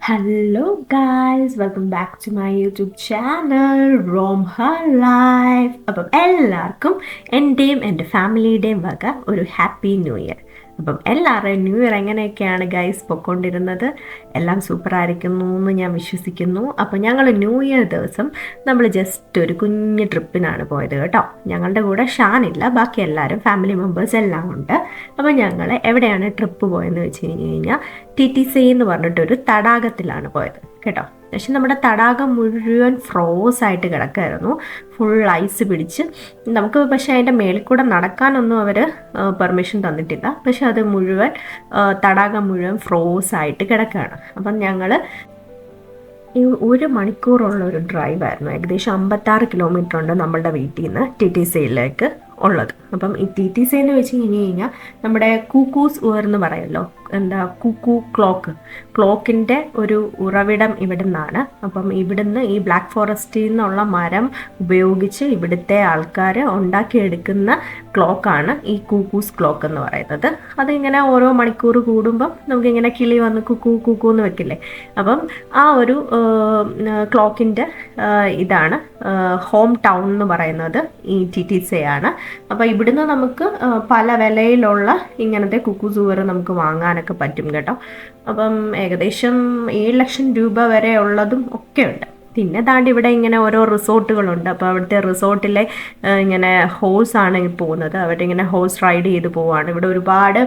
Hello guys, welcome back to my YouTube channel Rom Her Life. അപ്പം എല്ലാവർക്കും എൻ്റെയും എൻ്റെ ഫാമിലിയുടെയും വക ഒരു ഹാപ്പി ന്യൂ ഇയർ. അപ്പം എല്ലാവരുടെയും ന്യൂ ഇയർ എങ്ങനെയൊക്കെയാണ് ഗൈസ് പൊയ്ക്കൊണ്ടിരുന്നത്? എല്ലാം സൂപ്പറായിരിക്കുന്നു എന്ന് ഞാൻ വിശ്വസിക്കുന്നു. അപ്പോൾ ഞങ്ങൾ ന്യൂ ഇയർ ദിവസം നമ്മൾ ജസ്റ്റ് ഒരു കുഞ്ഞ് ട്രിപ്പിനാണ് പോയത് കേട്ടോ. ഞങ്ങളുടെ കൂടെ ഷാനില്ല, ബാക്കി എല്ലാവരും ഫാമിലി മെമ്പേഴ്സ് എല്ലാം ഉണ്ട്. അപ്പോൾ ഞങ്ങൾ എവിടെയാണ് ട്രിപ്പ് പോയെന്ന് വെച്ച് കഴിഞ്ഞാൽ TTC എന്ന് പറഞ്ഞിട്ടൊരു തടാകത്തിലാണ് പോയത് കേട്ടോ. പക്ഷെ നമ്മുടെ തടാകം മുഴുവൻ ഫ്രോസ് ആയിട്ട് കിടക്കായിരുന്നു, ഫുൾ ഐസ് പിടിച്ച്. നമുക്ക് പക്ഷേ അതിൻ്റെ മേളിൽ കൂടെ നടക്കാനൊന്നും അവർ പെർമിഷൻ തന്നിട്ടില്ല. പക്ഷെ അത് മുഴുവൻ തടാകം മുഴുവൻ ഫ്രോസ് ആയിട്ട് കിടക്കുകയാണ്. അപ്പം ഞങ്ങൾ ഈ 1 മണിക്കൂറുള്ള ഒരു ഡ്രൈവായിരുന്നു. ഏകദേശം 56 കിലോമീറ്റർ ഉണ്ട് നമ്മളുടെ വീട്ടിൽ നിന്ന് TTCയിലേക്ക് ഉള്ളത്. അപ്പം ഈ TTC എന്ന് വെച്ച് കഴിഞ്ഞാൽ നമ്മുടെ കൂക്കൂസ് എന്ന് പറയുമല്ലോ, എന്താ കുക്കു ക്ലോക്കിൻ്റെ ഒരു ഉറവിടം ഇവിടെ നിന്നാണ്. അപ്പം ഇവിടുന്ന് ഈ ബ്ലാക്ക് ഫോറസ്റ്റിൽ നിന്നുള്ള മരം ഉപയോഗിച്ച് ഇവിടുത്തെ ആൾക്കാർ ഉണ്ടാക്കിയെടുക്കുന്ന ക്ലോക്കാണ് ഈ കൂക്കൂസ് ക്ലോക്ക് എന്ന് പറയുന്നത്. അതിങ്ങനെ ഓരോ മണിക്കൂർ കൂടുമ്പം നമുക്കിങ്ങനെ കിളി വന്ന് കുക്കു എന്ന് വെക്കില്ലേ. അപ്പം ആ ഒരു ക്ലോക്കിൻ്റെ ഇതാണ് ഹോം ടൗൺ എന്ന് പറയുന്നത് ഈ TTC ആണ്. അപ്പോൾ ഇവിടുന്ന് നമുക്ക് പല വിലയിലുള്ള ഇങ്ങനത്തെ കുക്കൂസ് നമുക്ക് വാങ്ങാനൊക്കെ പറ്റും കേട്ടോ. അപ്പം ഏകദേശം 7 ലക്ഷം രൂപ വരെ ഉള്ളതും ഒക്കെ ഉണ്ട്. പിന്നെ താണ്ടി ഇവിടെ ഇങ്ങനെ ഓരോ റിസോർട്ടുകളുണ്ട്. അപ്പോൾ അവിടുത്തെ റിസോർട്ടിലെ ഇങ്ങനെ ഹോഴ്സാണ് പോകുന്നത്. അവിടെ ഇങ്ങനെ ഹോഴ്സ് റൈഡ് ചെയ്ത് പോവാണ്. ഇവിടെ ഒരുപാട്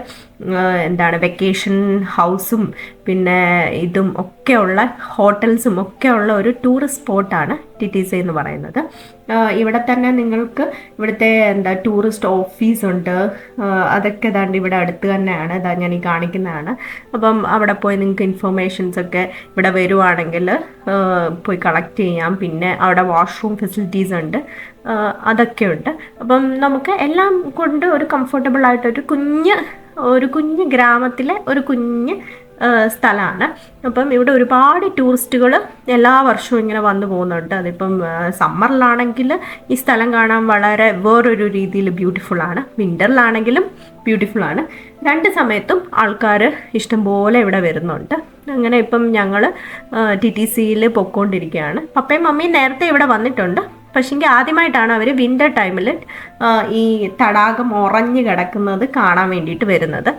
വെക്കേഷൻ ഹൗസും പിന്നെ ഇതും ഒക്കെയുള്ള ഹോട്ടൽസും ഒക്കെയുള്ള ഒരു ടൂറിസ്റ്റ് സ്പോട്ടാണ് TTC എന്ന് പറയുന്നത്. ഇവിടെ തന്നെ നിങ്ങൾക്ക് ഇവിടുത്തെ ടൂറിസ്റ്റ് ഓഫീസുണ്ട്. അതൊക്കെ ദാണ്ട് ഇവിടെ അടുത്ത് തന്നെയാണ്. ഇതാ ഞാൻ ഈ കാണിക്കുന്നതാണ്. അപ്പം അവിടെ പോയി നിങ്ങൾക്ക് ഇൻഫർമേഷൻസ് ഒക്കെ ഇവിടെ വരുവാണെങ്കിൽ പോയി കളക്ട് ചെയ്യാം. പിന്നെ അവിടെ വാഷ്റൂം ഫെസിലിറ്റീസ് ഉണ്ട്, അതൊക്കെ ഉണ്ട്. അപ്പം നമുക്ക് എല്ലാം കൊണ്ട് ഒരു കംഫർട്ടബിൾ ആയിട്ടൊരു കുഞ്ഞ് ഗ്രാമത്തിലെ ഒരു കുഞ്ഞ് സ്ഥലമാണ്. അപ്പം ഇവിടെ ഒരുപാട് ടൂറിസ്റ്റുകൾ എല്ലാ വർഷവും ഇങ്ങനെ വന്നു പോകുന്നുണ്ട്. അതിപ്പം സമ്മറിലാണെങ്കിൽ ഈ സ്ഥലം കാണാൻ വളരെ വേറൊരു രീതിയിൽ ബ്യൂട്ടിഫുള്ളാണ്, വിൻ്ററിലാണെങ്കിലും ബ്യൂട്ടിഫുള്ളാണ്. 2 സമയത്തും ആൾക്കാർ ഇഷ്ടംപോലെ ഇവിടെ വരുന്നുണ്ട്. അങ്ങനെ ഇപ്പം ഞങ്ങൾ TTCയിൽ പൊയ്ക്കൊണ്ടിരിക്കുകയാണ്. പപ്പയും മമ്മിയും നേരത്തെ ഇവിടെ വന്നിട്ടുണ്ട്. പക്ഷേങ്കിൽ ആദ്യമായിട്ടാണ് അവർ വിൻ്റർ ടൈമിൽ ഈ തടാകം ഉറഞ്ഞു കിടക്കുന്നത് കാണാൻ വേണ്ടിയിട്ട് വരുന്നത്.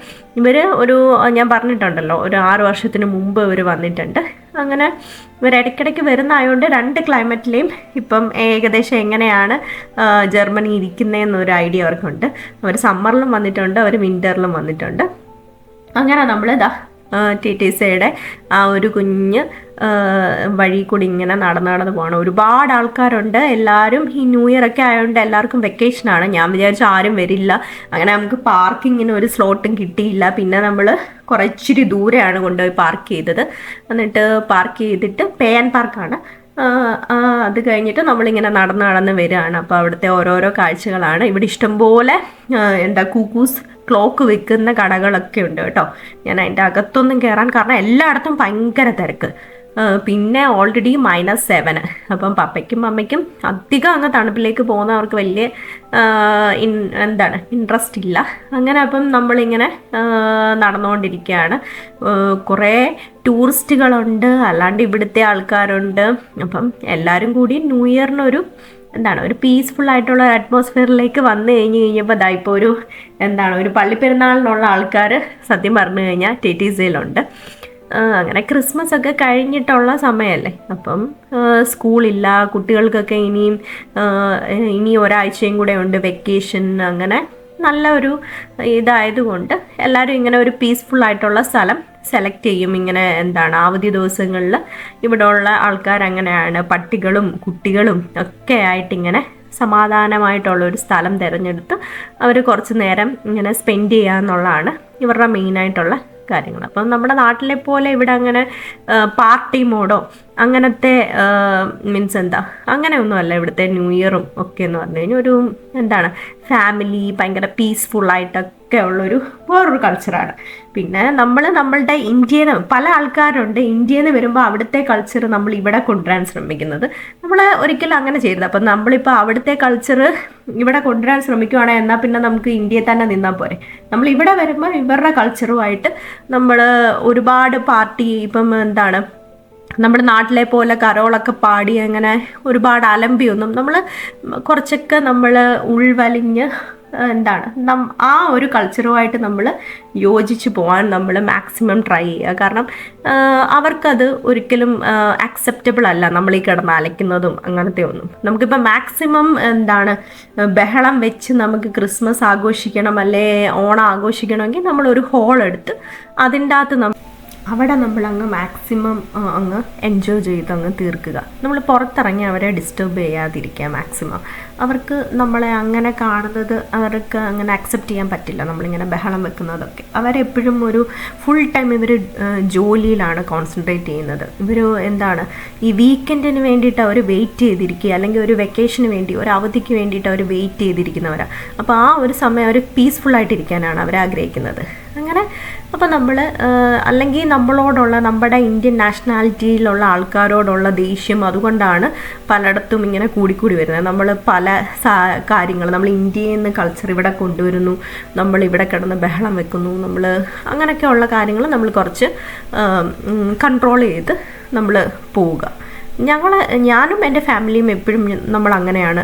ഞാൻ പറഞ്ഞിട്ടുണ്ടല്ലോ, ഒരു 6 വർഷത്തിന് മുമ്പ് ഇവർ വന്നിട്ടുണ്ട്. അങ്ങനെ ഇവരിടയ്ക്കിടയ്ക്ക് വരുന്നതായതുകൊണ്ട് 2 ക്ലൈമറ്റിലെയും ഇപ്പം ഏകദേശം എങ്ങനെയാണ് ജർമ്മനി ഇരിക്കുന്നതെന്നൊരു ഐഡിയ അവർക്കുണ്ട്. അവർ സമ്മറിലും വന്നിട്ടുണ്ട്, അവർ വിൻ്ററിലും വന്നിട്ടുണ്ട്. അങ്ങനെ നമ്മൾ TTCയുടെ ആ ഒരു കുഞ്ഞ് വഴി കൂടി ഇങ്ങനെ നടന്ന് പോകണം. ഒരുപാട് ആൾക്കാരുണ്ട്. എല്ലാവരും ഈ ന്യൂ ഇയർ ഒക്കെ ആയതുകൊണ്ട് എല്ലാവർക്കും വെക്കേഷനാണ്. ഞാൻ വിചാരിച്ചു ആരും വരില്ല. അങ്ങനെ നമുക്ക് പാർക്കിങ്ങിന് ഒരു സ്ലോട്ടും കിട്ടിയില്ല. പിന്നെ നമ്മൾ കുറച്ചിരി ദൂരെയാണ് കൊണ്ടുപോയി പാർക്ക് ചെയ്തത്. എന്നിട്ട് പാർക്ക് ചെയ്തിട്ട് പേ ആൻഡ് പാർക്കാണ്. അത് കഴിഞ്ഞിട്ട് നമ്മളിങ്ങനെ നടന്ന് വരികയാണ്. അപ്പോൾ അവിടുത്തെ ഓരോരോ കാഴ്ചകളാണ്. ഇവിടെ ഇഷ്ടംപോലെ കൂക്കൂസ് ക്ലോക്ക് വിൽക്കുന്ന കടകളൊക്കെ ഉണ്ട് കേട്ടോ. ഞാൻ അതിൻ്റെ അകത്തൊന്നും കയറാൻ, കാരണം എല്ലായിടത്തും ഭയങ്കര തിരക്ക്. പിന്നെ ഓൾറെഡി -7. അപ്പം പപ്പയ്ക്കും മമ്മയ്ക്കും അധികം അങ്ങ് തണുപ്പിലേക്ക് പോകുന്നവർക്ക് വലിയ ഇൻട്രസ്റ്റ് ഇല്ല. അങ്ങനെ അപ്പം നമ്മളിങ്ങനെ നടന്നുകൊണ്ടിരിക്കുകയാണ്. കുറേ ടൂറിസ്റ്റുകളുണ്ട്, അല്ലാണ്ട് ഇവിടുത്തെ ആൾക്കാരുണ്ട്. അപ്പം എല്ലാവരും കൂടി ന്യൂ ഇയറിനൊരു ഒരു പീസ്ഫുൾ ആയിട്ടുള്ള അറ്റ്മോസ്ഫിയറിലേക്ക് വന്നു കഴിഞ്ഞപ്പോൾ ഇപ്പോൾ ഒരു പള്ളിപ്പെരുന്നാളിനുള്ള ആൾക്കാർ സത്യം പറഞ്ഞു കഴിഞ്ഞാൽ TTCയിലുണ്ട്. അങ്ങനെ ക്രിസ്മസ് ഒക്കെ കഴിഞ്ഞിട്ടുള്ള സമയമല്ലേ. അപ്പം സ്കൂളില്ല, കുട്ടികൾക്കൊക്കെ ഇനി ഒരാഴ്ചയും കൂടെ ഉണ്ട് വെക്കേഷൻ. അങ്ങനെ നല്ല ഒരു ഇതായതുകൊണ്ട് എല്ലാവരും ഇങ്ങനെ ഒരു പീസ്ഫുൾ ആയിട്ടുള്ള സ്ഥലം സെലക്ട് ചെയ്യും. ഇങ്ങനെ അവധി ദിവസങ്ങളിൽ ഇവിടെ ഉള്ള ആൾക്കാർ അങ്ങനെയാണ്. പട്ടികളും കുട്ടികളും ഒക്കെ ആയിട്ടിങ്ങനെ സമാധാനമായിട്ടുള്ള ഒരു സ്ഥലം തിരഞ്ഞെടുത്ത് അവർ കുറച്ച് നേരം ഇങ്ങനെ സ്പെൻഡ് ചെയ്യുക എന്നുള്ളതാണ് ഇവരുടെ മെയിനായിട്ടുള്ള കാര്യങ്ങൾ. അപ്പം നമ്മുടെ നാട്ടിലെ പോലെ ഇവിടെ അങ്ങനെ പാർട്ടി മോഡോ അങ്ങനത്തെ മീൻസ് അങ്ങനെയൊന്നുമല്ല ഇവിടുത്തെ ന്യൂ ഇയറും ഒക്കെ എന്ന് പറഞ്ഞു കഴിഞ്ഞാൽ ഒരു ഫാമിലി ഭയങ്കര പീസ്ഫുള്ളായിട്ടൊക്കെ ഉള്ളൊരു വേറൊരു കൾച്ചറാണ്. പിന്നെ നമ്മളുടെ ഇന്ത്യയിൽ നിന്ന് പല ആൾക്കാരുണ്ട്. ഇന്ത്യയിൽ നിന്ന് വരുമ്പോൾ അവിടുത്തെ കൾച്ചർ നമ്മൾ ഇവിടെ കൊണ്ടുവരാൻ ശ്രമിക്കുന്നത്. നമ്മൾ ഒരിക്കലും അങ്ങനെ ചെയ്യരുത്. അപ്പം നമ്മളിപ്പോൾ അവിടുത്തെ കൾച്ചർ ഇവിടെ കൊണ്ടുവരാൻ ശ്രമിക്കുകയാണെങ്കിൽ എന്നാൽ പിന്നെ നമുക്ക് ഇന്ത്യയിൽ തന്നെ നിന്നാൽ പോരെ. നമ്മൾ ഇവിടെ വരുമ്പോൾ ഇവരുടെ കൾച്ചറുമായിട്ട് നമ്മൾ ഒരുപാട് പാർട്ടി ഇപ്പം നമ്മുടെ നാട്ടിലെ പോലെ കരോളൊക്കെ പാടി അങ്ങനെ ഒരുപാട് അലമ്പിയൊന്നും നമ്മൾ കുറച്ചൊക്കെ നമ്മൾ ഉൾവലിഞ്ഞ് ആ ഒരു കൾച്ചറുമായിട്ട് നമ്മൾ യോജിച്ച് പോകാൻ നമ്മൾ മാക്സിമം ട്രൈ ചെയ്യുക. കാരണം അവർക്കത് ഒരിക്കലും അക്സെപ്റ്റബിൾ അല്ല നമ്മൾ ഈ കിടന്ന് അലയ്ക്കുന്നതും അങ്ങനത്തെ ഒന്നും. നമുക്കിപ്പോൾ മാക്സിമം ബഹളം വെച്ച് നമുക്ക് ക്രിസ്മസ് ആഘോഷിക്കണം അല്ലേ ഓണം ആഘോഷിക്കണമെങ്കിൽ നമ്മളൊരു ഹോൾ എടുത്ത് അതിൻ്റെ അകത്ത് അവിടെ നമ്മളങ്ങ് മാക്സിമം അങ്ങ് എൻജോയ് ചെയ്ത് അങ്ങ് തീർക്കുക. നമ്മൾ പുറത്തിറങ്ങി അവരെ ഡിസ്റ്റർബ് ചെയ്യാതിരിക്കുക മാക്സിമം. അവർക്ക് നമ്മളെ അങ്ങനെ കാണുന്നത് അവർക്ക് അങ്ങനെ അക്സെപ്റ്റ് ചെയ്യാൻ പറ്റില്ല, നമ്മളിങ്ങനെ ബഹളം വെക്കുന്നതൊക്കെ. അവരെപ്പോഴും ഒരു ഫുൾ ടൈം ഇവർ ജോലിയിലാണ് കോൺസെൻട്രേറ്റ് ചെയ്യുന്നത്. ഇവർ ഈ വീക്കെൻഡിന് വേണ്ടിയിട്ട് അവർ വെയിറ്റ് ചെയ്തിരിക്കുക, അല്ലെങ്കിൽ ഒരു വെക്കേഷന് വേണ്ടി ഒരു അവധിക്ക് വേണ്ടിയിട്ട് അവർ വെയിറ്റ് ചെയ്തിരിക്കുന്നവരാണ്. അപ്പോൾ ആ ഒരു സമയം അവർ പീസ്ഫുള്ളായിട്ടിരിക്കാനാണ് അവർ ആഗ്രഹിക്കുന്നത്. അങ്ങനെ അപ്പോൾ നമ്മൾ അല്ലെങ്കിൽ നമ്മളോടുള്ള നമ്മുടെ ഇന്ത്യൻ നാഷണാലിറ്റിയിലുള്ള ആൾക്കാരോടുള്ള ദേഷ്യം അതുകൊണ്ടാണ് പലയിടത്തും ഇങ്ങനെ കൂടിക്കൂടി വരുന്നത്. നമ്മൾ പല കാര്യങ്ങൾ നമ്മൾ ഇന്ത്യയിൽ നിന്ന് കൾച്ചർ ഇവിടെ കൊണ്ടുവരുന്നു, നമ്മൾ ഇവിടെ കിടന്ന് ബഹളം വെക്കുന്നു, നമ്മൾ അങ്ങനെയൊക്കെയുള്ള കാര്യങ്ങൾ നമ്മൾ കുറച്ച് കൺട്രോൾ ചെയ്ത് നമ്മൾ പോവുക. ഞാനും എൻ്റെ ഫാമിലിയും എപ്പോഴും നമ്മൾ അങ്ങനെയാണ്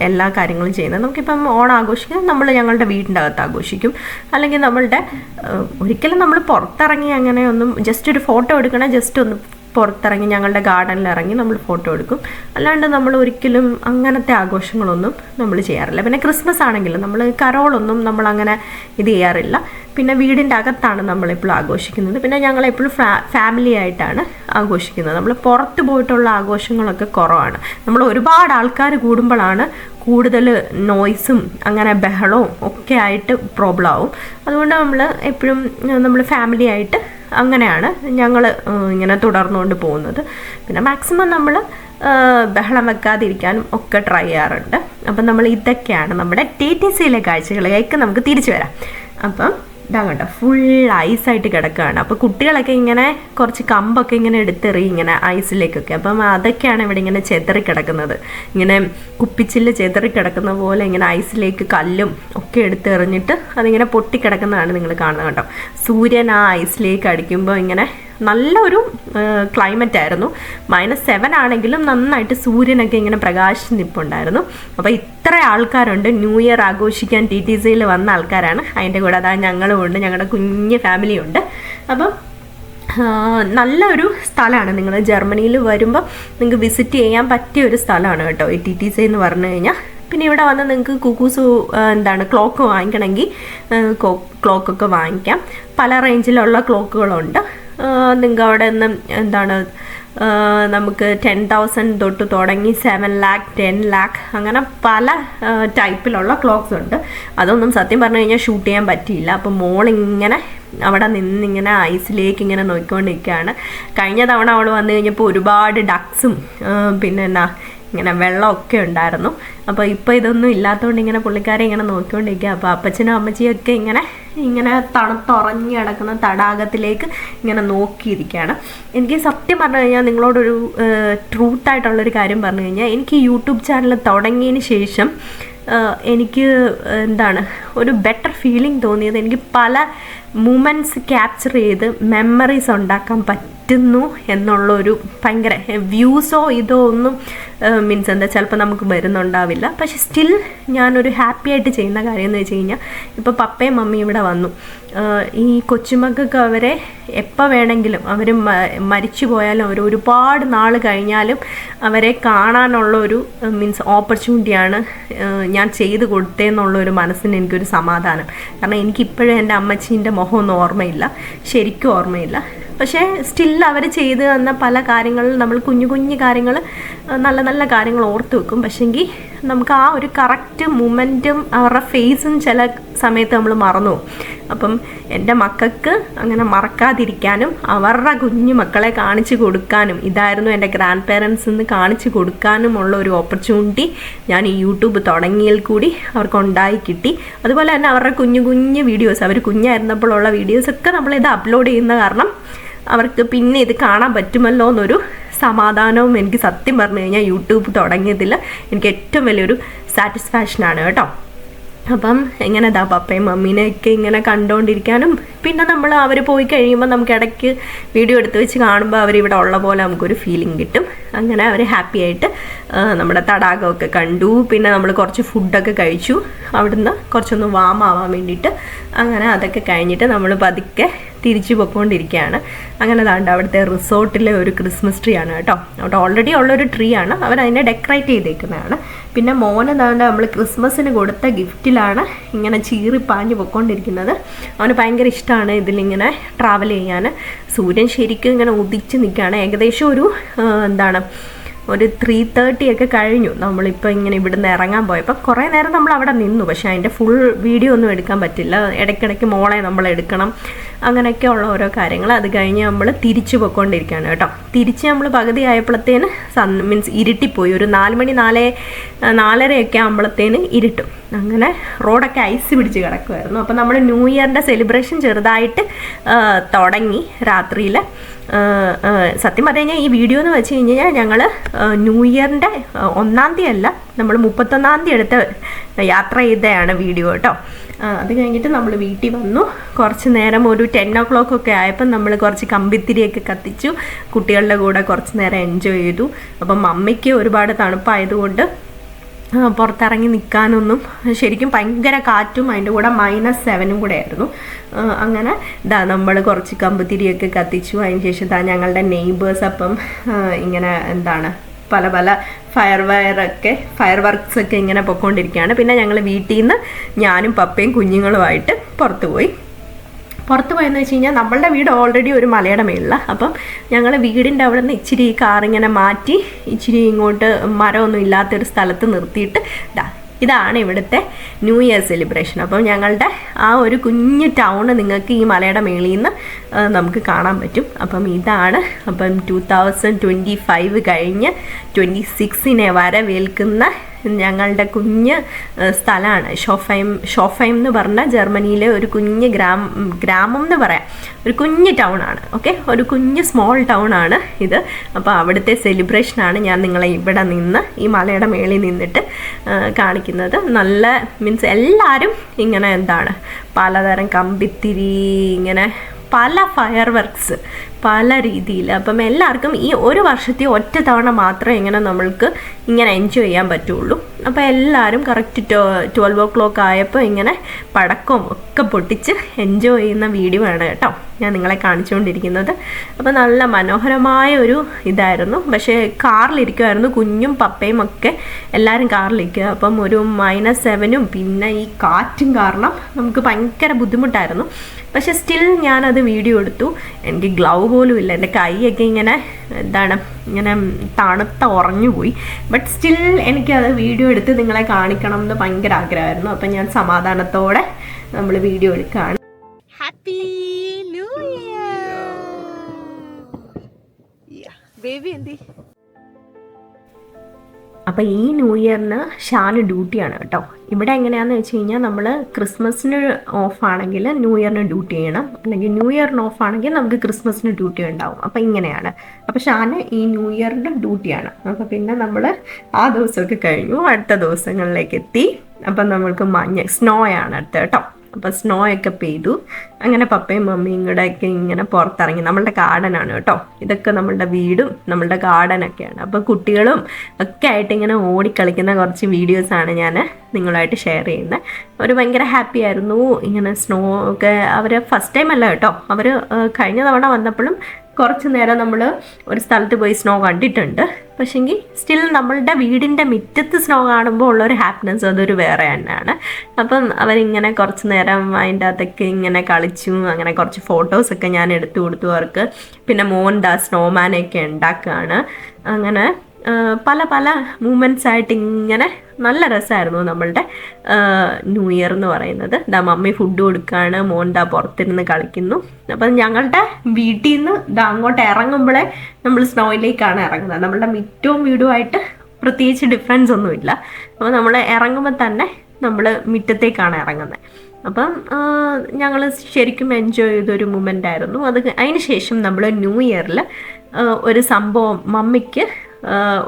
എല്ലാ കാര്യങ്ങളും ചെയ്യുന്നത്. നമുക്കിപ്പം ഓണം ആഘോഷിക്കുന്നത് നമ്മൾ ഞങ്ങളുടെ വീടിൻ്റെ അകത്ത് ആഘോഷിക്കും, അല്ലെങ്കിൽ ഒരിക്കലും നമ്മൾ പുറത്തിറങ്ങി അങ്ങനെയൊന്നും ജസ്റ്റ് ഒരു ഫോട്ടോ എടുക്കണം, ജസ്റ്റ് ഒന്ന് പുറത്തിറങ്ങി ഞങ്ങളുടെ ഗാർഡനിൽ ഇറങ്ങി നമ്മൾ ഫോട്ടോ എടുക്കും. അല്ലാണ്ട് നമ്മൾ ഒരിക്കലും അങ്ങനത്തെ ആഘോഷങ്ങളൊന്നും നമ്മൾ ചെയ്യാറില്ല. പിന്നെ ക്രിസ്മസ് ആണെങ്കിലും നമ്മൾ കരോളൊന്നും നമ്മളങ്ങനെ ഇത് ചെയ്യാറില്ല. പിന്നെ വീടിൻ്റെ അകത്താണ് നമ്മളെപ്പോഴും ആഘോഷിക്കുന്നത്. പിന്നെ ഞങ്ങളെപ്പോഴും ഫാമിലി ആയിട്ടാണ് ആഘോഷിക്കുന്നത്. നമ്മൾ പുറത്ത് പോയിട്ടുള്ള ആഘോഷങ്ങളൊക്കെ കുറവാണ്. നമ്മൾ ഒരുപാട് ആൾക്കാർ കൂടുമ്പോഴാണ് കൂടുതൽ നോയ്സും അങ്ങനെ ബഹളവും ഒക്കെ ആയിട്ട് പ്രോബ്ലം ആവും. അതുകൊണ്ട് നമ്മൾ എപ്പോഴും നമ്മൾ ഫാമിലി ആയിട്ട് അങ്ങനെയാണ് ഞങ്ങൾ ഇങ്ങനെ തുടർന്നുകൊണ്ട് പോകുന്നത്. പിന്നെ മാക്സിമം നമ്മൾ ബഹളം വെക്കാതിരിക്കാനും ഒക്കെ ട്രൈ ചെയ്യാറുണ്ട്. അപ്പം നമ്മൾ ഇതൊക്കെയാണ് നമ്മുടെ TTCയിലെ കാഴ്ചകളിലേക്ക് നമുക്ക് തിരിച്ചു വരാം. അപ്പം കണ്ടോ ഫുൾ ഐസായിട്ട് കിടക്കുകയാണ്. അപ്പോൾ കുട്ടികളൊക്കെ ഇങ്ങനെ കുറച്ച് കമ്പൊക്കെ ഇങ്ങനെ എടുത്തെറിയും ഇങ്ങനെ ഐസിലേക്കൊക്കെ. അപ്പം അതൊക്കെയാണ് ഇവിടെ ഇങ്ങനെ ചെതറി കിടക്കുന്നത്. ഇങ്ങനെ കുപ്പിച്ചില്ല് ചെതറി കിടക്കുന്ന പോലെ ഇങ്ങനെ ഐസിലേക്ക് കല്ലും ഒക്കെ എടുത്തെറിഞ്ഞിട്ട് അതിങ്ങനെ പൊട്ടിക്കിടക്കുന്നതാണ് നിങ്ങൾ കാണുന്നത് കേട്ടോ. സൂര്യൻ ആ ഐസിലേക്ക് അടിക്കുമ്പോൾ ഇങ്ങനെ നല്ലൊരു ക്ലൈമറ്റ് ആയിരുന്നു. -7 ആണെങ്കിലും നന്നായിട്ട് സൂര്യനൊക്കെ ഇങ്ങനെ പ്രകാശം നിൽപ്പുണ്ടായിരുന്നു. അപ്പോൾ ഇത്ര ആൾക്കാരുണ്ട് ന്യൂ ഇയർ ആഘോഷിക്കാൻ TTCയിൽ വന്ന ആൾക്കാരാണ്. അതിൻ്റെ കൂടെ ഞങ്ങളും ഉണ്ട്, ഞങ്ങളുടെ കുഞ്ഞ് ഫാമിലിയുണ്ട്. അപ്പം നല്ലൊരു സ്ഥലമാണ്. നിങ്ങൾ ജർമ്മനിയിൽ വരുമ്പോൾ നിങ്ങൾക്ക് വിസിറ്റ് ചെയ്യാൻ പറ്റിയ ഒരു സ്ഥലമാണ് കേട്ടോ ഈ TTC എന്ന് പറഞ്ഞു കഴിഞ്ഞാൽ. പിന്നെ ഇവിടെ വന്ന് നിങ്ങൾക്ക് കുക്കൂസ് ക്ലോക്ക് വാങ്ങിക്കണമെങ്കിൽ ക്ലോക്കൊക്കെ വാങ്ങിക്കാം. പല റേഞ്ചിലുള്ള ക്ലോക്കുകളുണ്ട്. നിങ്ങൾക്ക് അവിടെ നിന്ന് നമുക്ക് 10,000 തൊട്ട് തുടങ്ങി 7 lakh 10 lakh അങ്ങനെ പല ടൈപ്പിലുള്ള ക്ലോക്ക്സ് ഉണ്ട്. അതൊന്നും സത്യം പറഞ്ഞു കഴിഞ്ഞാൽ ഷൂട്ട് ചെയ്യാൻ പറ്റിയില്ല. അപ്പോൾ മോളിങ്ങനെ അവിടെ നിന്നിങ്ങനെ ഐസിലേക്ക് ഇങ്ങനെ നോക്കിക്കൊണ്ടിരിക്കുകയാണ്. കഴിഞ്ഞ തവണ അവൾ വന്നു കഴിഞ്ഞപ്പോൾ ഒരുപാട് ഡക്സും പിന്നെ ഇങ്ങനെ വെള്ളമൊക്കെ ഉണ്ടായിരുന്നു. അപ്പോൾ ഇപ്പോൾ ഇതൊന്നും ഇല്ലാത്തതുകൊണ്ട് ഇങ്ങനെ പുള്ളിക്കാരെ ഇങ്ങനെ നോക്കിക്കൊണ്ടിരിക്കുക. അപ്പോൾ അപ്പച്ചനും അമ്മച്ചിയൊക്കെ ഇങ്ങനെ തണുത്തുറഞ്ഞ് കിടക്കുന്ന തടാകത്തിലേക്ക് ഇങ്ങനെ നോക്കിയിരിക്കുകയാണ്. എനിക്ക് സത്യം പറഞ്ഞു കഴിഞ്ഞാൽ നിങ്ങളോടൊരു ട്രൂത്തായിട്ടുള്ളൊരു കാര്യം പറഞ്ഞു കഴിഞ്ഞാൽ, എനിക്ക് യൂട്യൂബ് ചാനൽ തുടങ്ങിയതിന് ശേഷം എനിക്ക് ഒരു ബെറ്റർ ഫീലിംഗ് തോന്നിയത്, എനിക്ക് പല മൂമെൻറ്റ്സ് ക്യാപ്ചർ ചെയ്ത് മെമ്മറീസ് ഉണ്ടാക്കാൻ പറ്റുന്നു എന്നുള്ളൊരു ഭയങ്കര വ്യൂസോ ഇതോ ഒന്നും ചിലപ്പോൾ നമുക്ക് വരുന്നുണ്ടാവില്ല. പക്ഷെ സ്റ്റിൽ ഞാനൊരു ഹാപ്പി ആയിട്ട് ചെയ്യുന്ന കാര്യം എന്ന് വെച്ച് കഴിഞ്ഞാൽ, ഇപ്പോൾ പപ്പയും മമ്മിയും ഇവിടെ വന്നു. ഈ കൊച്ചുമക്കൾക്ക് അവരെ എപ്പോൾ വേണമെങ്കിലും അവർ മരിച്ചു പോയാലും അവർ ഒരുപാട് നാൾ കഴിഞ്ഞാലും അവരെ കാണാനുള്ളൊരു ഓപ്പർച്യൂണിറ്റിയാണ് ഞാൻ ചെയ്ത് കൊടുത്തതെന്നുള്ളൊരു മനസ്സിന് എനിക്കൊരു സമാധാനം. കാരണം എനിക്കിപ്പോഴും എൻ്റെ അമ്മച്ചീൻ്റെ മുഖമൊന്നും ഓർമ്മയില്ല, ശരിക്കും ഓർമ്മയില്ല. പക്ഷേ സ്റ്റിൽ അവർ ചെയ്ത് തന്ന പല കാര്യങ്ങളിൽ നമ്മൾ കുഞ്ഞു കുഞ്ഞു കാര്യങ്ങൾ, നല്ല നല്ല കാര്യങ്ങൾ ഓർത്ത് വെക്കും. പക്ഷേങ്കിൽ നമുക്ക് ആ ഒരു കറക്റ്റ് മൊമെൻറ്റും അവരുടെ ഫേസും ചില സമയത്ത് നമ്മൾ മറന്നു പോകും. അപ്പം എൻ്റെ മക്കൾക്ക് അങ്ങനെ മറക്കാതിരിക്കാനും അവരുടെ കുഞ്ഞു മക്കളെ കാണിച്ചു കൊടുക്കാനും, ഇതായിരുന്നു എൻ്റെ ഗ്രാൻഡ് പേരൻസ് എന്ന് കാണിച്ചു കൊടുക്കാനുമുള്ള ഒരു ഓപ്പർച്യൂണിറ്റി ഞാൻ ഈ യൂട്യൂബ് തുടങ്ങിയതിൽ കൂടി അവർക്ക് ഉണ്ടായി കിട്ടി. അതുപോലെ തന്നെ അവരുടെ കുഞ്ഞു കുഞ്ഞു വീഡിയോസ്, അവർ കുഞ്ഞായിരുന്നപ്പോഴുള്ള വീഡിയോസൊക്കെ നമ്മളിത് അപ്ലോഡ് ചെയ്യുന്ന കാരണം അവർക്ക് പിന്നെ ഇത് കാണാൻ പറ്റുമല്ലോ എന്നൊരു സമാധാനവും എനിക്ക് സത്യം പറഞ്ഞു കഴിഞ്ഞാൽ യൂട്യൂബ് തുടങ്ങിയതിൽ എനിക്ക് ഏറ്റവും വലിയൊരു സാറ്റിസ്ഫാക്ഷനാണ് കേട്ടോ. അപ്പം ഇങ്ങനെ പപ്പയും മമ്മീനെയൊക്കെ ഇങ്ങനെ കണ്ടുകൊണ്ടിരിക്കാനും പിന്നെ അവർ പോയി കഴിയുമ്പോൾ നമുക്ക് ഇടയ്ക്ക് വീഡിയോ എടുത്ത് വെച്ച് കാണുമ്പോൾ അവരിവിടെ ഉള്ള പോലെ നമുക്കൊരു ഫീലിംഗ് കിട്ടും. അങ്ങനെ അവർ ഹാപ്പി ആയിട്ട് നമ്മുടെ തടാകമൊക്കെ കണ്ടു. പിന്നെ നമ്മൾ കുറച്ച് ഫുഡൊക്കെ കഴിച്ചു അവിടുന്ന് കുറച്ചൊന്ന് വാമാവാൻ വേണ്ടിയിട്ട്. അങ്ങനെ അതൊക്കെ കഴിഞ്ഞിട്ട് നമ്മൾ പതുക്കെ തിരിച്ചു പോയിക്കൊണ്ടിരിക്കുകയാണ്. അങ്ങനെ താണ്ട് അവിടുത്തെ റിസോർട്ടിലെ ഒരു ക്രിസ്മസ് ട്രീ ആണ് കേട്ടോ. അവിടെ ഓൾറെഡി ഉള്ളൊരു ട്രീ ആണ്, അവരതിനെ ഡെക്കറേറ്റ് ചെയ്തേക്കുന്നതാണ്. പിന്നെ മോന് താണ്ട് നമ്മൾ ക്രിസ്മസിന് കൊടുത്ത ഗിഫ്റ്റിലാണ് ഇങ്ങനെ ചീറിപ്പാഞ്ഞ് പൊയ്ക്കൊണ്ടിരിക്കുന്നത്. അവന് ഭയങ്കര ഇഷ്ടമാണ് ഇതിലിങ്ങനെ ട്രാവൽ ചെയ്യാൻ. സൂര്യൻ ശരിക്കും ഇങ്ങനെ ഉദിച്ച് നിൽക്കുകയാണ്. ഏകദേശം ഒരു ഒരു 3:30 ഒക്കെ കഴിഞ്ഞു നമ്മളിപ്പോൾ ഇങ്ങനെ ഇവിടുന്ന് ഇറങ്ങാൻ പോയപ്പോൾ. കുറേ നേരം നമ്മൾ അവിടെ നിന്നു, പക്ഷേ അതിൻ്റെ ഫുൾ വീഡിയോ ഒന്നും എടുക്കാൻ പറ്റില്ല. ഇടയ്ക്കിടയ്ക്ക് മോളെ നമ്മൾ എടുക്കണം, അങ്ങനെയൊക്കെ ഉള്ള ഓരോ കാര്യങ്ങൾ. അത് കഴിഞ്ഞ് നമ്മൾ തിരിച്ചു പോയിക്കൊണ്ടിരിക്കുകയാണ് കേട്ടോ. തിരിച്ച് നമ്മൾ പകുതി ആയപ്പോഴത്തേന് ഇരുട്ടിപ്പോയി. ഒരു 4 മണി 4:30 ആകുമ്പോഴത്തേന് ഇരുട്ടും. അങ്ങനെ റോഡൊക്കെ ഐസ് പിടിച്ച് കിടക്കുമായിരുന്നു. അപ്പോൾ നമ്മൾ ന്യൂ ഇയറിൻ്റെ സെലിബ്രേഷൻ ചെറുതായിട്ട് തുടങ്ങി രാത്രിയിൽ. സത്യം പറഞ്ഞു കഴിഞ്ഞാൽ ഈ വീഡിയോ എന്ന് വെച്ച് കഴിഞ്ഞാൽ ഞങ്ങൾ ന്യൂ ഇയറിൻ്റെ 1-ാം തീയതി അല്ല, നമ്മൾ 31-ാം തീയതി എടുത്ത യാത്ര ചെയ്തതാണ് വീഡിയോ കേട്ടോ. അത് കഴിഞ്ഞിട്ട് നമ്മൾ വീട്ടിൽ വന്നു. കുറച്ച് നേരം ഒരു 10 o'clock ഒക്കെ ആയപ്പോൾ നമ്മൾ കുറച്ച് കമ്പിത്തിരിയൊക്കെ കത്തിച്ചു. കുട്ടികളുടെ കൂടെ കുറച്ച് നേരം എൻജോയ് ചെയ്തു. അപ്പം മമ്മിക്ക് ഒരുപാട് തണുപ്പായതുകൊണ്ട് പുറത്തിറങ്ങി നിൽക്കാനൊന്നും, ശരിക്കും ഭയങ്കര കാറ്റും അതിൻ്റെ കൂടെ -7 കൂടെ ആയിരുന്നു. അങ്ങനെ നമ്മൾ കുറച്ച് കമ്പുതിരിയൊക്കെ കത്തിച്ചു. അതിന് ശേഷം ഞങ്ങളുടെ നെയ്ബേഴ്സ് അപ്പം ഇങ്ങനെ പല പല ഫയർ വർക്ക്സ് ഒക്കെ ഇങ്ങനെ പൊയ്ക്കൊണ്ടിരിക്കുകയാണ്. പിന്നെ ഞങ്ങൾ വീട്ടിൽ നിന്ന് ഞാനും പപ്പയും കുഞ്ഞുങ്ങളുമായിട്ട് പുറത്തു പോയെന്ന് വെച്ച് കഴിഞ്ഞാൽ നമ്മളുടെ വീട് ഓൾറെഡി ഒരു മലയുടെ മേളിലാണ്. അപ്പം ഞങ്ങൾ വീടിൻ്റെ അവിടെ നിന്ന് ഇച്ചിരി കാറിങ്ങനെ മാറ്റി ഇച്ചിരി ഇങ്ങോട്ട് മരമൊന്നും ഇല്ലാത്തൊരു സ്ഥലത്ത് നിർത്തിയിട്ട് ഇതാണ് ഇവിടുത്തെ ന്യൂ ഇയർ സെലിബ്രേഷൻ. അപ്പം ഞങ്ങളുടെ ആ ഒരു കുഞ്ഞു ടൗണ് നിങ്ങൾക്ക് ഈ മലയുടെ മേളിൽ നിന്ന് നമുക്ക് കാണാൻ പറ്റും. അപ്പം ഇതാണ്. അപ്പം 2025 കഴിഞ്ഞ് 26-നെ വരവേൽക്കുന്ന ഞങ്ങളുടെ കുഞ്ഞ് സ്ഥലമാണ് ഷോഫൈം എന്ന് പറഞ്ഞാൽ ജർമ്മനിയിലെ ഒരു കുഞ്ഞ് ഗ്രാമം എന്ന് പറയാം, ഒരു കുഞ്ഞ് ടൗൺ ആണ്. ഓക്കെ, ഒരു കുഞ്ഞ് സ്മോൾ ടൗൺ ആണ് ഇത്. അപ്പോൾ അവിടുത്തെ സെലിബ്രേഷനാണ് ഞാൻ നിങ്ങളെ ഇവിടെ നിന്ന് ഈ മലയുടെ മേളിൽ നിന്നിട്ട് കാണിക്കുന്നത്. നല്ല എല്ലാവരും ഇങ്ങനെ പലതരം കമ്പിത്തിരി, ഇങ്ങനെ പല ഫയർ വർക്ക്സ് പല രീതിയിൽ. അപ്പം എല്ലാവർക്കും ഈ ഒരു വർഷത്തെ ഒറ്റ തവണ മാത്രമേ നമ്മൾക്ക് ഇങ്ങനെ എൻജോയ് ചെയ്യാൻ പറ്റുള്ളൂ. അപ്പോൾ എല്ലാവരും കറക്റ്റ് 12 o'clock ആയപ്പോൾ ഇങ്ങനെ പടക്കവും ഒക്കെ പൊട്ടിച്ച് എൻജോയ് ചെയ്യുന്ന വീഡിയോ ആണ് കേട്ടോ ഞാൻ നിങ്ങളെ കാണിച്ചുകൊണ്ടിരിക്കുന്നത്. അപ്പോൾ നല്ല മനോഹരമായ ഒരു ഇതായിരുന്നു. പക്ഷേ കാറിലിരിക്കുമായിരുന്നു, കുഞ്ഞും പപ്പയും ഒക്കെ എല്ലാവരും കാറിലിരിക്കുക. അപ്പം ഒരു -7 പിന്നെ ഈ കാറ്റും കാരണം നമുക്ക് ഭയങ്കര ബുദ്ധിമുട്ടായിരുന്നു. പക്ഷേ സ്റ്റിൽ ഞാനത് വീഡിയോ എടുത്തു. എനിക്ക് ഗ്ലൗ പോലും ഇല്ല, എൻ്റെ കൈയൊക്കെ ഇങ്ങനെ ഇങ്ങനെ തണുത്ത ഉറഞ്ഞുപോയി. ബട്ട് സ്റ്റിൽ എനിക്കത് വീഡിയോ എടുത്ത് നിങ്ങളെ കാണിക്കണം എന്ന് ഭയങ്കര ആഗ്രഹമായിരുന്നു. അപ്പം ഞാൻ സമാധാനത്തോടെ നമ്മൾ വീഡിയോ എടുക്കുകയാണ്. Happy new year baby. അപ്പോൾ ഈ ന്യൂ ഇയറിന് ഷാന് ഡ്യൂട്ടിയാണ് കേട്ടോ. ഇവിടെ എങ്ങനെയാണെന്ന് വെച്ച് കഴിഞ്ഞാൽ നമ്മൾ ക്രിസ്മസിന് ഓഫാണെങ്കിൽ ന്യൂ ഇയറിന് ഡ്യൂട്ടി ചെയ്യണം, അല്ലെങ്കിൽ ന്യൂ ഇയറിന് ഓഫാണെങ്കിൽ നമുക്ക് ക്രിസ്മസിന് ഡ്യൂട്ടി ഉണ്ടാവും. അപ്പോൾ ഇങ്ങനെയാണ്. അപ്പോൾ ഷാന് ഈ ന്യൂ ഇയറിൻ്റെ ഡ്യൂട്ടിയാണ്. അപ്പോൾ പിന്നെ നമ്മൾ ആ ദിവസമൊക്കെ കഴിഞ്ഞു, അടുത്ത ദിവസങ്ങളിലേക്ക് എത്തി. അപ്പം നമ്മൾക്ക് സ്നോ ആണ് അടുത്ത കേട്ടോ. അപ്പോൾ സ്നോ ഒക്കെ പെയ്തു. അങ്ങനെ പപ്പയും മമ്മിയും കൂടെ ഒക്കെ ഇങ്ങനെ പുറത്തിറങ്ങി. നമ്മളുടെ ഗാർഡനാണ് കേട്ടോ ഇതൊക്കെ, നമ്മളുടെ വീടും നമ്മളുടെ ഗാർഡനൊക്കെയാണ്. അപ്പോൾ കുട്ടികളും ഒക്കെ ആയിട്ട് ഇങ്ങനെ ഓടിക്കളിക്കുന്ന കുറച്ച് വീഡിയോസാണ് ഞാൻ നിങ്ങളുമായിട്ട് ഷെയർ ചെയ്യുന്നത്. അവർ ഭയങ്കര ഹാപ്പി ആയിരുന്നു. ഇങ്ങനെ സ്നോ ഒക്കെ അവർ ഫസ്റ്റ് ടൈം അല്ല കേട്ടോ, അവർ കഴിഞ്ഞ തവണ വന്നപ്പോഴും കുറച്ച് നേരം നമ്മൾ ഒരു സ്ഥലത്ത് പോയി സ്നോ കണ്ടിട്ടുണ്ട്. പക്ഷേങ്കിൽ സ്റ്റിൽ നമ്മളുടെ വീടിൻ്റെ മുറ്റത്ത് സ്നോ കാണുമ്പോൾ ഉള്ളൊരു ഹാപ്പിനെസ് അതൊരു വേറെ തന്നെയാണ്. അപ്പം അവരിങ്ങനെ കുറച്ച് നേരം അതിൻ്റെ അകത്തൊക്കെ ഇങ്ങനെ കളിച്ചു. അങ്ങനെ കുറച്ച് ഫോട്ടോസൊക്കെ ഞാൻ എടുത്തു കൊടുത്തു അവർക്ക്. പിന്നെ സ്നോമാനെയൊക്കെ ഉണ്ടാക്കുകയാണ്. അങ്ങനെ പല പല മൂമെൻറ്റ്സ് ആയിട്ട് ഇങ്ങനെ നല്ല രസമായിരുന്നു നമ്മളുടെ ന്യൂ ഇയർ എന്ന് പറയുന്നത്. മമ്മി ഫുഡ് കൊടുക്കുകയാണ്, പുറത്തിരുന്ന് കളിക്കുന്നു. അപ്പം ഞങ്ങളുടെ വീട്ടിൽ നിന്ന് അങ്ങോട്ട് ഇറങ്ങുമ്പോഴേ നമ്മൾ സ്നോയിലേക്കാണ് ഇറങ്ങുന്നത്. നമ്മളുടെ മിറ്റവും വീടുമായിട്ട് പ്രത്യേകിച്ച് ഡിഫറൻസ് ഒന്നുമില്ല. അപ്പോൾ നമ്മൾ ഇറങ്ങുമ്പോൾ തന്നെ നമ്മൾ മുറ്റത്തേക്കാണ് ഇറങ്ങുന്നത്. അപ്പം ഞങ്ങൾ ശരിക്കും എൻജോയ് ചെയ്തൊരു മൊമെൻ്റ് ആയിരുന്നു. അതിന് ശേഷം നമ്മൾ ന്യൂ ഇയറിൽ ഒരു സംഭവം മമ്മിക്ക്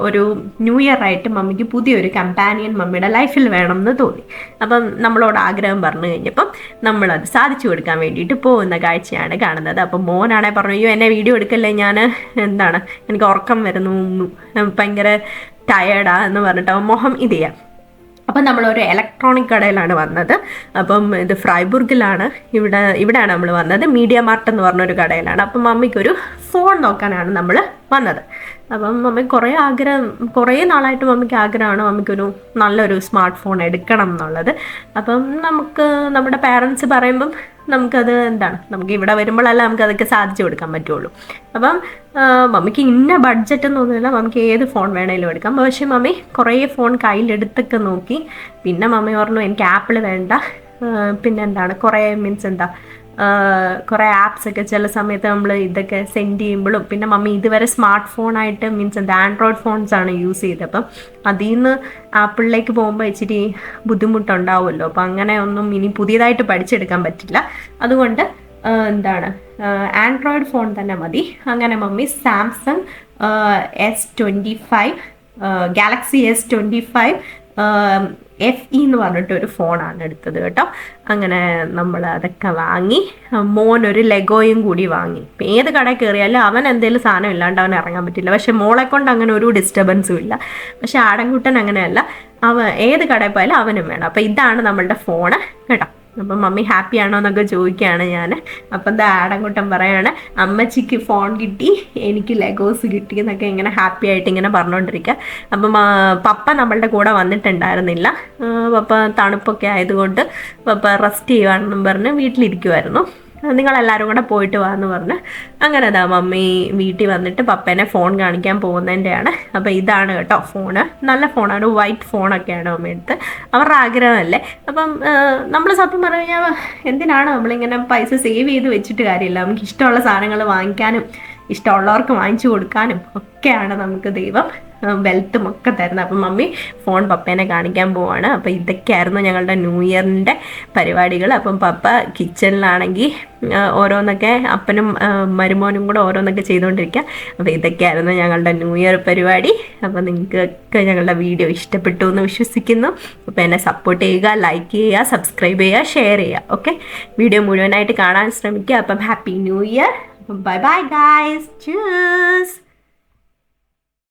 ഒരു ന്യൂ ഇയർ ആയിട്ട് മമ്മിക്ക് പുതിയൊരു കമ്പാനിയൻ മമ്മിയുടെ ലൈഫിൽ വേണം എന്ന് തോന്നി. അപ്പം നമ്മളോട് ആഗ്രഹം പറഞ്ഞു കഴിഞ്ഞപ്പം നമ്മളത് സാധിച്ചു കൊടുക്കാൻ വേണ്ടിയിട്ട് പോകുന്ന കാഴ്ചയാണ് കാണുന്നത്. അപ്പം മോനാണെ പറഞ്ഞു, അയ്യോ എന്നെ വീഡിയോ എടുക്കല്ലേ, ഞാൻ എന്താണ് എനിക്ക് ഉറക്കം വരുന്നു, ഭയങ്കര ടയേർഡാ എന്ന് പറഞ്ഞിട്ട് അവൻ മോഹം ഇത് ചെയ്യാം. അപ്പം നമ്മളൊരു ഇലക്ട്രോണിക് കടയിലാണ് വന്നത്. അപ്പം ഇത് ഫ്രൈബുർഗിലാണ്, ഇവിടെയാണ് നമ്മൾ വന്നത്. മീഡിയ മാർട്ട് എന്ന് പറഞ്ഞൊരു കടയിലാണ്. അപ്പം മമ്മിക്കൊരു ഫോൺ നോക്കാനാണ് നമ്മൾ വന്നത്. അപ്പം മമ്മി കുറേ നാളായിട്ട് മമ്മിക്ക് ആഗ്രഹമാണ് മമ്മിക്കൊരു നല്ലൊരു സ്മാർട്ട് ഫോൺ എടുക്കണം എന്നുള്ളത്. അപ്പം നമുക്ക് നമ്മുടെ പാരൻസ് പറയുമ്പം നമുക്കത് നമുക്ക് ഇവിടെ വരുമ്പോഴല്ല നമുക്കതൊക്കെ സാധിച്ചു കൊടുക്കാൻ പറ്റുള്ളൂ. അപ്പം മമ്മിക്ക് ഇന്ന ബഡ്ജറ്റ് ഒന്നുമില്ല, മമ്മിക്ക് ഏത് ഫോൺ വേണേലും എടുക്കാം. പക്ഷേ മമ്മി കുറേ ഫോൺ കയ്യിലെടുത്തൊക്കെ നോക്കി. പിന്നെ മമ്മി പറഞ്ഞു എനിക്ക് ആപ്പിൾ വേണ്ട, പിന്നെ കുറേ ആപ്സൊക്കെ ചില സമയത്ത് നമ്മൾ ഇതൊക്കെ സെൻഡ് ചെയ്യുമ്പോഴും, പിന്നെ മമ്മി ഇതുവരെ സ്മാർട്ട് ഫോണായിട്ട് ആൻഡ്രോയിഡ് ഫോൺസാണ് യൂസ് ചെയ്തത്. അപ്പം അതിൽ നിന്ന് ആപ്പിളിലേക്ക് പോകുമ്പോൾ ഇച്ചിരി ബുദ്ധിമുട്ടുണ്ടാവുമല്ലോ. അപ്പം അങ്ങനെ ഒന്നും ഇനി പുതിയതായിട്ട് പഠിച്ചെടുക്കാൻ പറ്റില്ല. അതുകൊണ്ട് ആൻഡ്രോയിഡ് ഫോൺ തന്നെ മതി. അങ്ങനെ mummy Samsung S25 Galaxy S25 FE എന്ന് പറഞ്ഞിട്ടൊരു ഫോണാണ് എടുത്തത് കേട്ടോ. അങ്ങനെ നമ്മൾ അതൊക്കെ വാങ്ങി. മോനൊരു ലെഗോയും കൂടി വാങ്ങി. ഇപ്പം ഏത് കടയിൽ കയറിയാലും അവൻ എന്തെങ്കിലും സാധനം ഇല്ലാണ്ട് അവൻ ഇറങ്ങാൻ പറ്റില്ല. പക്ഷെ മോളെ കൊണ്ട് അങ്ങനെ ഒരു ഡിസ്റ്റർബൻസും ഇല്ല. പക്ഷെ ആടൻകുട്ടൻ അങ്ങനെയല്ല, ഏത് കടയിൽ പോയാലും അവനും വേണം. അപ്പം ഇതാണ് നമ്മളുടെ ഫോണ് കേട്ടോ. അപ്പം മമ്മി ഹാപ്പി ആണോ എന്നൊക്കെ ചോദിക്കുകയാണ് ഞാൻ. അപ്പം എന്താ ആടൻകുട്ടൻ പറയാണ്, അമ്മച്ചിക്ക് ഫോൺ കിട്ടി, എനിക്ക് ലെഗോസ് കിട്ടി എന്നൊക്കെ ഇങ്ങനെ ഹാപ്പി ആയിട്ട് ഇങ്ങനെ പറഞ്ഞുകൊണ്ടിരിക്കുക. അപ്പം പപ്പ നമ്മളുടെ കൂടെ വന്നിട്ടുണ്ടായിരുന്നില്ല. പപ്പ തണുപ്പൊക്കെ ആയതുകൊണ്ട് പപ്പ റെസ്റ്റ് ചെയ്യുവാണെന്നും പറഞ്ഞ് വീട്ടിലിരിക്കുമായിരുന്നു. നിങ്ങളെല്ലാവരും കൂടെ പോയിട്ട് വാന്ന് പറഞ്ഞ് അങ്ങനെ മമ്മി വീട്ടിൽ വന്നിട്ട് പപ്പേനെ ഫോൺ കാണിക്കാൻ പോകുന്നതിൻ്റെയാണ്. അപ്പോൾ ഇതാണ് കേട്ടോ ഫോണ്. നല്ല ഫോണാണ്, വൈറ്റ് ഫോണൊക്കെയാണ് മമ്മി എടുത്ത്. അവരുടെ ആഗ്രഹമല്ലേ. അപ്പം നമ്മൾ സത്യം പറഞ്ഞു കഴിഞ്ഞാൽ എന്തിനാണ് നമ്മളിങ്ങനെ പൈസ സേവ് ചെയ്ത് വെച്ചിട്ട് കാര്യമില്ല. നമുക്ക് ഇഷ്ടമുള്ള സാധനങ്ങൾ വാങ്ങിക്കാനും ഇഷ്ടമുള്ളവർക്ക് വാങ്ങിച്ചു കൊടുക്കാനും ഒക്കെയാണ് നമുക്ക് ദൈവം വെൽത്തും ഒക്കെ തരുന്നത്. അപ്പം മമ്മി ഫോൺ പപ്പേനെ കാണിക്കാൻ പോവാണ്. അപ്പം ഇതൊക്കെയായിരുന്നു ഞങ്ങളുടെ ന്യൂ ഇയറിൻ്റെ പരിപാടികൾ. അപ്പം പപ്പ കിച്ചണിലാണെങ്കിൽ ഓരോന്നൊക്കെ അപ്പനും മരുമോനും കൂടെ ഓരോന്നൊക്കെ ചെയ്തുകൊണ്ടിരിക്കുക. അപ്പോൾ ഇതൊക്കെയായിരുന്നു ഞങ്ങളുടെ ന്യൂ ഇയർ പരിപാടി. അപ്പോൾ നിങ്ങൾക്കൊക്കെ ഞങ്ങളുടെ വീഡിയോ ഇഷ്ടപ്പെട്ടു എന്ന് വിശ്വസിക്കുന്നു. അപ്പോൾ എന്നെ സപ്പോർട്ട് ചെയ്യുക, ലൈക്ക് ചെയ്യുക, സബ്സ്ക്രൈബ് ചെയ്യുക, ഷെയർ ചെയ്യുക. ഓക്കെ, വീഡിയോ മുഴുവനായിട്ട് കാണാൻ ശ്രമിക്കുക. അപ്പം happy new year. Bye bye guys. Cheers.